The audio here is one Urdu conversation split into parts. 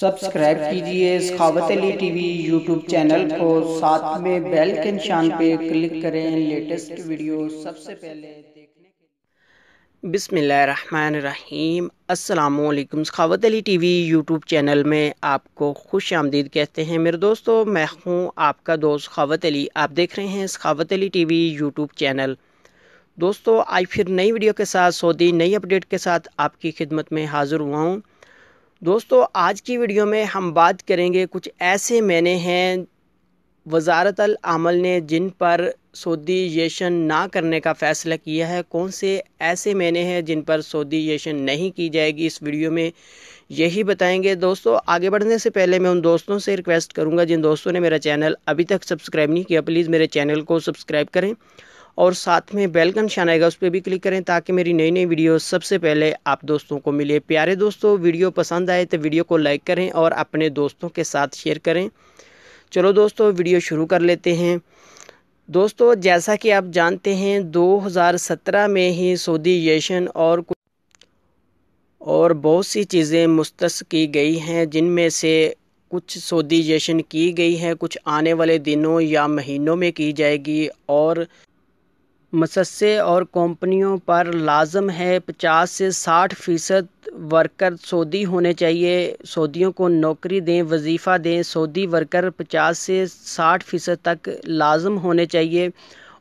سبسکرائب کیجئے سخاوت علی ٹی وی یوٹیوب چینل کو، ساتھ میں بیل کے نشان پہ کلک کریں لیٹسٹ ویڈیو سب سے پہلے دیکھنے کے لیے۔ بسم اللہ الرحمن الرحیم۔ السلام علیکم۔ سخاوت علی ٹی وی یوٹیوب چینل میں آپ کو خوش آمدید کہتے ہیں میرے دوستو، میں ہوں آپ کا دوست سخاوت علی۔ آپ دیکھ رہے ہیں سخاوت علی ٹی وی یوٹیوب چینل۔ دوستو آج پھر نئی ویڈیو کے ساتھ سعودی نئی اپڈیٹ کے ساتھ آپ کی خدمت میں حاضر ہوا ہوں۔ دوستو آج کی ویڈیو میں ہم بات کریں گے کچھ ایسے معنی ہیں وزارت العمل نے جن پر سعودیزیشن نہ کرنے کا فیصلہ کیا ہے۔ کون سے ایسے معنی ہیں جن پر سعودیزیشن نہیں کی جائے گی، اس ویڈیو میں یہی بتائیں گے۔ دوستو آگے بڑھنے سے پہلے میں ان دوستوں سے ریکویسٹ کروں گا جن دوستوں نے میرا چینل ابھی تک سبسکرائب نہیں کیا، پلیز میرے چینل کو سبسکرائب کریں اور ساتھ میں بیل کا نشان آئے گا اس پہ بھی کلک کریں تاکہ میری نئی نئی ویڈیو سب سے پہلے آپ دوستوں کو ملے۔ پیارے دوستو ویڈیو پسند آئے تو ویڈیو کو لائک کریں اور اپنے دوستوں کے ساتھ شیئر کریں۔ چلو دوستو ویڈیو شروع کر لیتے ہیں۔ دوستو جیسا کہ آپ جانتے ہیں 2017 میں ہی سعودیزیشن اور بہت سی چیزیں مختص کی گئی ہیں، جن میں سے کچھ سعودیزیشن کی گئی ہے، کچھ آنے والے دنوں یا مہینوں میں کی جائے گی، اور مؤسسے اور کمپنیوں پر لازم ہے 50 سے 60% ورکر سعودی ہونے چاہیے، سعودیوں کو نوکری دیں، وظیفہ دیں، سعودی ورکر 50 سے 60% تک لازم ہونے چاہیے۔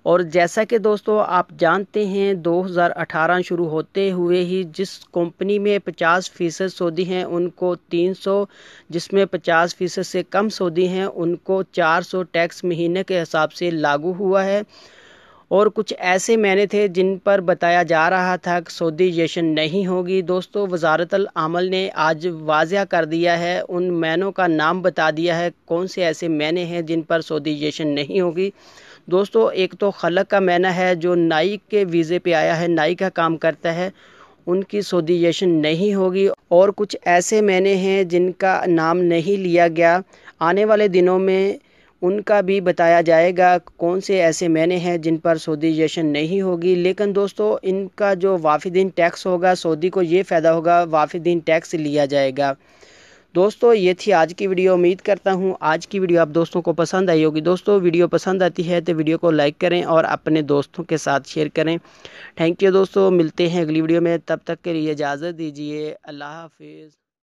اور جیسا کہ دوستو آپ جانتے ہیں 2018 شروع ہوتے ہوئے ہی جس کمپنی میں 50% سعودی ہیں ان کو 300، جس میں 50% سے کم سعودی ہیں ان کو 400 ٹیکس مہینے کے حساب سے لاگو ہوا ہے۔ اور کچھ ایسے معنی تھے جن پر بتایا جا رہا تھا کہ سعودیزیشن نہیں ہوگی۔ دوستو وزارت العمل نے آج واضح کر دیا ہے، ان معنوں کا نام بتا دیا ہے کون سے ایسے معنی ہیں جن پر سعودیزیشن نہیں ہوگی۔ دوستو ایک تو خلق کا معنی ہے، جو نائی کے ویزے پہ آیا ہے، نائی کا کام کرتا ہے، ان کی سعودیزیشن نہیں ہوگی۔ اور کچھ ایسے معنی ہیں جن کا نام نہیں لیا گیا، آنے والے دنوں میں ان کا بھی بتایا جائے گا کون سے ایسے معنی ہیں جن پر سعودیزیشن نہیں ہوگی۔ لیکن دوستو ان کا جو وافدین ٹیکس ہوگا، سعودی کو یہ فائدہ ہوگا، وافدین ٹیکس لیا جائے گا۔ دوستو یہ تھی آج کی ویڈیو، امید کرتا ہوں آج کی ویڈیو آپ دوستوں کو پسند آئی ہوگی۔ دوستو ویڈیو پسند آتی ہے تو ویڈیو کو لائک کریں اور اپنے دوستوں کے ساتھ شیئر کریں۔ تھینک یو دوستو، ملتے ہیں اگلی ویڈیو میں، تب تک کے لیے اجازت دیجیے، اللہ حافظ۔